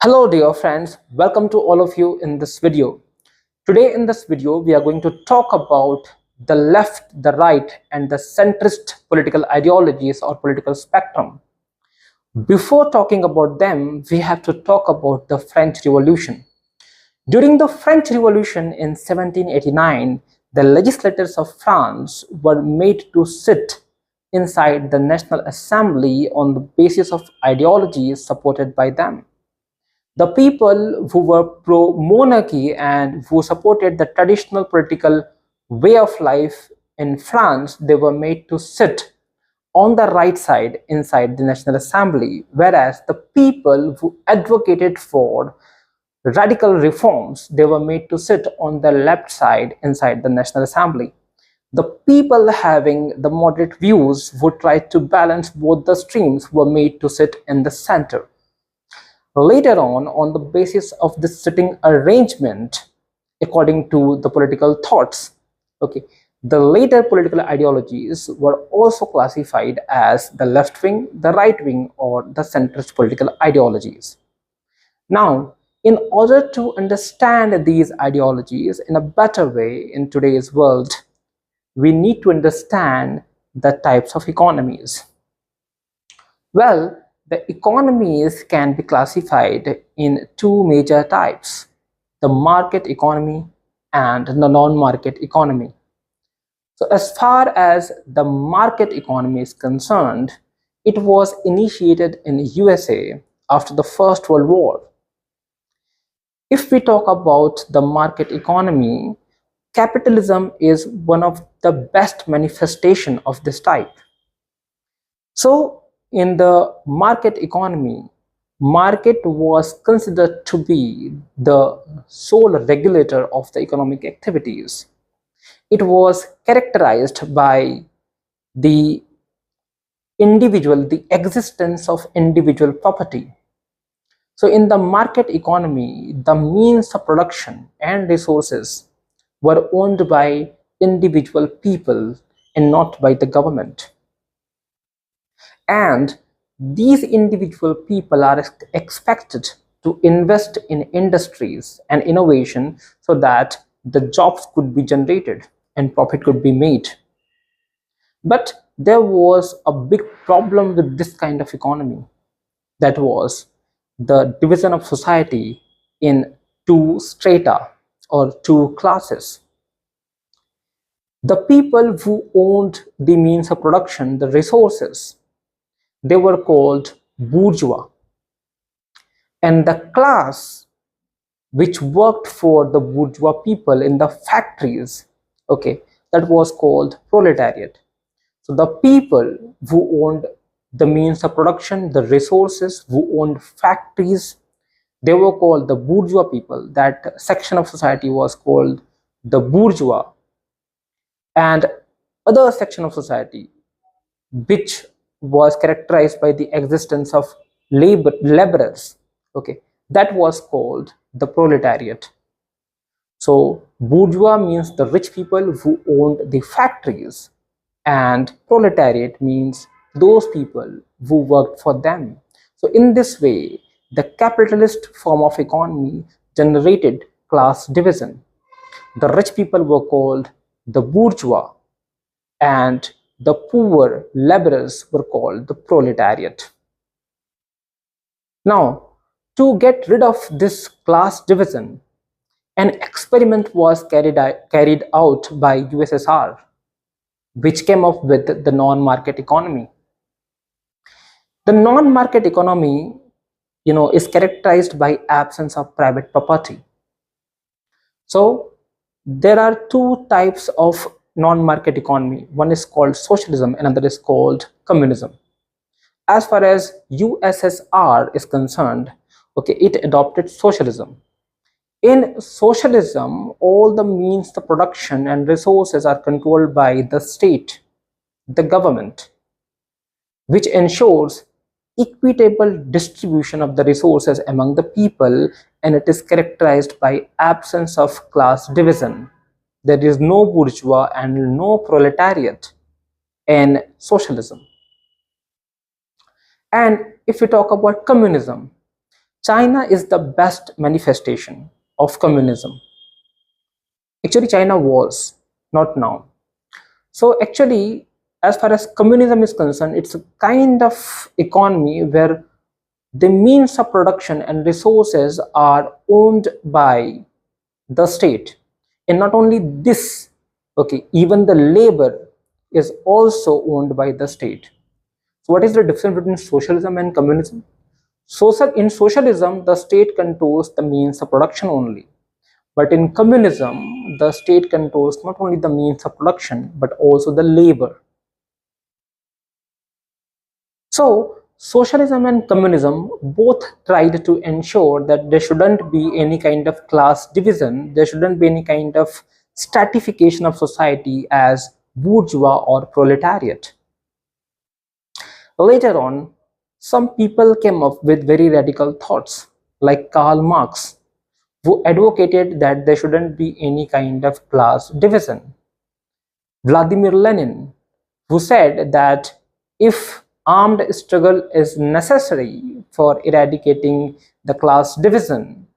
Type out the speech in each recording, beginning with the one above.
Hello dear friends, welcome to all of you in this video. Today in this video we are going to talk about the left, the right and the centrist political ideologies or political spectrum. Before talking about them, we have to talk about the French Revolution. During the French Revolution in 1789, the legislators of France were made to sit inside the National Assembly on the basis of ideologies supported by them. The people who were pro-monarchy and who supported the traditional political way of life in France, they were made to sit on the right side inside the National Assembly, whereas the people who advocated for radical reforms, they were made to sit on the left side inside the National Assembly. The people having the moderate views who tried to balance both the streams were made to sit in the center. Later on the basis of this sitting arrangement, according to the political thoughts, okay, the later political ideologies were also classified as the left wing, the right wing, or the centrist political ideologies. Now, in order to understand these ideologies in a better way in today's world, we need to understand the types of economies. Well, the economies can be classified in two major types, the market economy and the non-market economy. So as far as the market economy is concerned, it was initiated in USA after the First World War. If we talk about the market economy, capitalism is one of the best manifestation of this type. So in the market economy, market was considered to be the sole regulator of the economic activities. It was characterized by the existence of individual property. So in the market economy, the means of production and resources were owned by individual people and not by the government. And these individual people are expected to invest in industries and innovation so that the jobs could be generated and profit could be made. But there was a big problem with this kind of economy. That was the division of society in two strata or two classes. The people who owned the means of production, the resources, they were called bourgeois, and the class which worked for the bourgeois people in the factories, okay, that was called proletariat. So the people who owned the means of production, the resources, who owned factories, they were called the bourgeois people. That section of society was called the bourgeois. And other section of society which was characterized by the existence of laborers, okay, that was called the proletariat. So bourgeois means the rich people who owned the factories, and proletariat means those people who worked for them. So in this way, the capitalist form of economy generated class division. The rich people were called the bourgeois, and the poor laborers were called the proletariat. Now, to get rid of this class division, an experiment was carried out by USSR, which came up with the non-market economy. The non-market economy, is characterized by absence of private property. So there are two types of non-market economy. One is called socialism, another is called communism. As far as USSR is concerned, okay, it adopted socialism. In socialism, all the means of production and resources are controlled by the state, the government, which ensures equitable distribution of the resources among the people, and it is characterized by absence of class division. There is no bourgeois and no proletariat in socialism. And if we talk about communism, China is the best manifestation of communism. Actually, China was, not now. So actually, as far as communism is concerned, it's a kind of economy where the means of production and resources are owned by the state. And not only this, okay, even the labor is also owned by the state. So what is the difference between socialism and communism? In socialism, the state controls the means of production only. But in communism, the state controls not only the means of production, but also the labor. So, socialism and communism both tried to ensure that there shouldn't be any kind of class division, there shouldn't be any kind of stratification of society as bourgeois or proletariat. Later on, some people came up with very radical thoughts, like Karl Marx, who advocated that there shouldn't be any kind of class division. Vladimir Lenin, who said that if armed struggle is necessary for eradicating the class division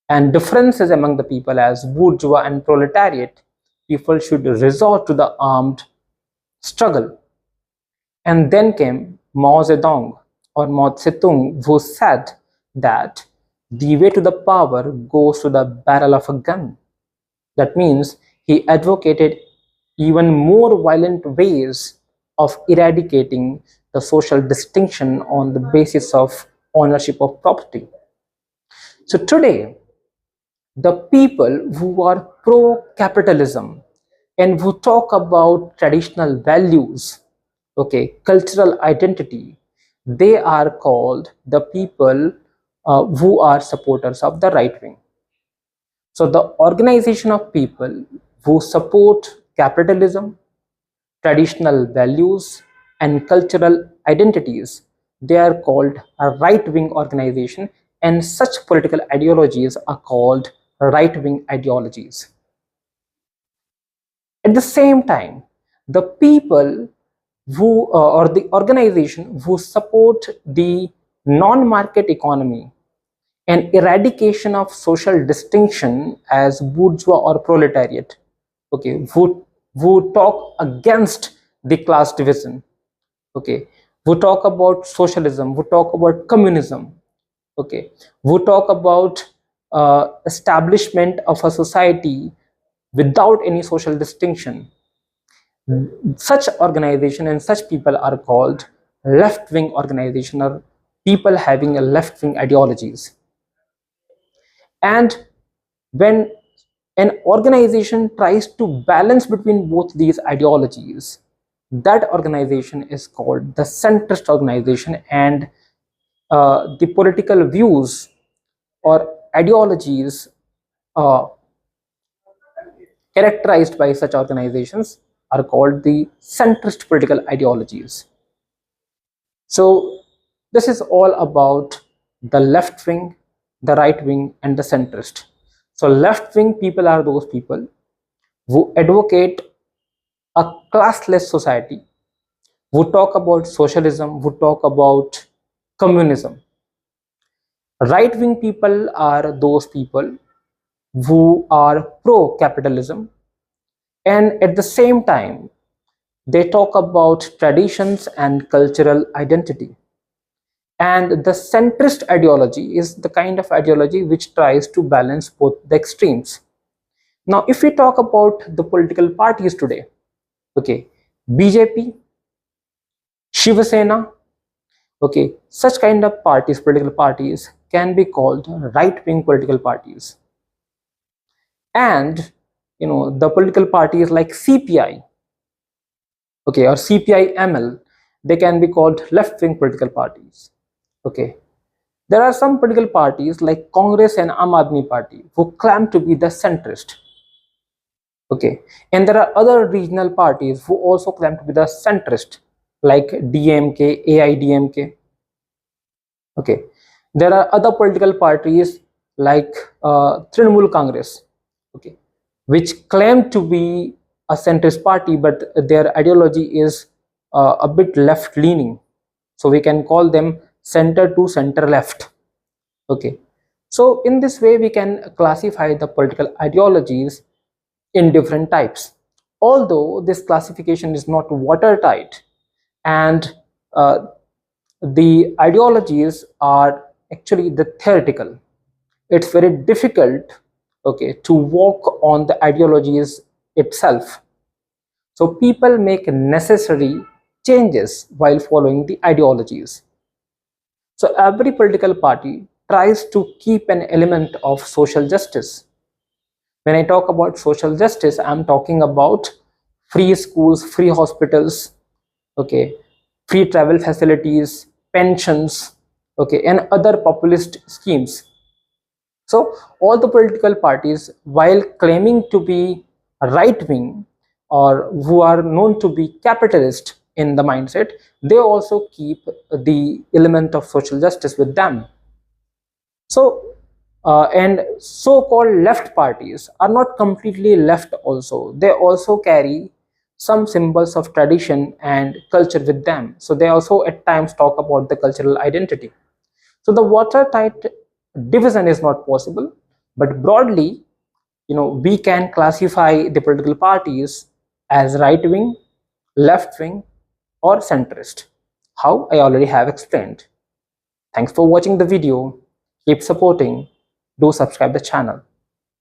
and differences among the people as bourgeois and proletariat, people should resort to the armed struggle. And then came Mao Zedong or Mao Zedong, who said that the way to the power goes to the barrel of a gun. That means he advocated even more violent ways of eradicating the social distinction on the basis of ownership of property. So today, the people who are pro-capitalism and who talk about traditional values, okay, cultural identity, they are called the people who are supporters of the right wing. So the organization of people who support capitalism, traditional values, and cultural identities, they are called a right-wing organization, and such political ideologies are called right-wing ideologies. At the same time, the people who or the organization who support the non-market economy and eradication of social distinction as bourgeois or proletariat, okay, who talk against the class division, okay, who talk about socialism, who talk about communism, okay, who talk about establishment of a society without any social distinction. Such organization and such people are called left-wing organization, or people having a left-wing ideologies. And when an organization tries to balance between both these ideologies, that organization is called the centrist organization, and the political views or ideologies uh, characterized by such organizations are called the centrist political ideologies. So this is all about the left wing, the right wing, and the centrist. So left wing people are those people who advocate a classless society, who talk about socialism, who talk about communism. Right wing people are those people who are pro capitalism, and at the same time they talk about traditions and cultural identity. And the centrist ideology is the kind of ideology which tries to balance both the extremes. Now, if we talk about the political parties today, okay, BJP, Shiva Sena, okay, such kind of parties, political parties, can be called right-wing political parties. And the political parties like CPI, okay, or CPI-ML, they can be called left-wing political parties. Okay, there are some political parties like Congress and Aam Aadmi Party who claim to be the centrist. Okay, and there are other regional parties who also claim to be the centrist, like DMK, AIDMK. Okay, there are other political parties like Trinamool Congress, okay, which claim to be a centrist party, but their ideology is a bit left leaning. So we can call them center to center left. Okay, so in this way we can classify the political ideologies in different types. Although this classification is not watertight, and uh, the ideologies are actually the theoretical, it's very difficult, okay, to walk on the ideologies itself. So people make necessary changes while following the ideologies. So every political party tries to keep an element of social justice. When I talk about social justice, I'm talking about free schools, free hospitals, okay, free travel facilities, pensions, okay, and other populist schemes. So all the political parties, while claiming to be right wing or who are known to be capitalist in the mindset, they also keep the element of social justice with them. So and so-called left parties are not completely left also. They also carry some symbols of tradition and culture with them. So they also at times talk about the cultural identity. So the watertight division is not possible, but broadly, we can classify the political parties as right wing, left wing, or centrist. How I already have explained. Thanks for watching the video. Keep supporting. Do subscribe the channel.